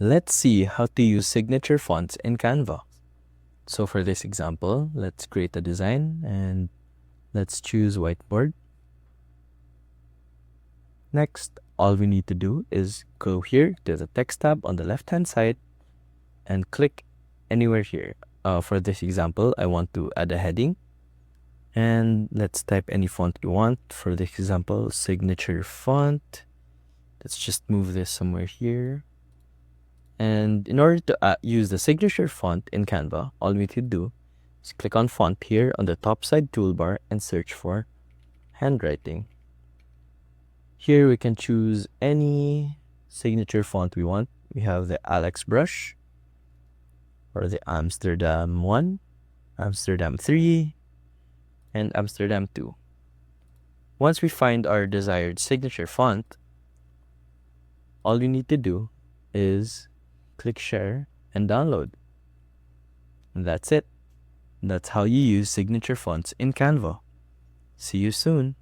Let's see how to use signature fonts in Canva. So for this example, let's create a design and let's choose whiteboard. Next, all we need to do is go here to the text tab on the left hand side and click anywhere here. For this example, I want to add a heading. And let's type any font you want. For this example, signature font. Let's just move this somewhere here. And in order to use the signature font in Canva, all we need to do is click on font here on the top side toolbar and search for handwriting. Here we can choose any signature font we want. We have the Alex brush or the Amsterdam 1, Amsterdam 3, and Amsterdam 2. Once we find our desired signature font, all you need to do is click share and download. And that's it. That's how you use signature fonts in Canva. See you soon.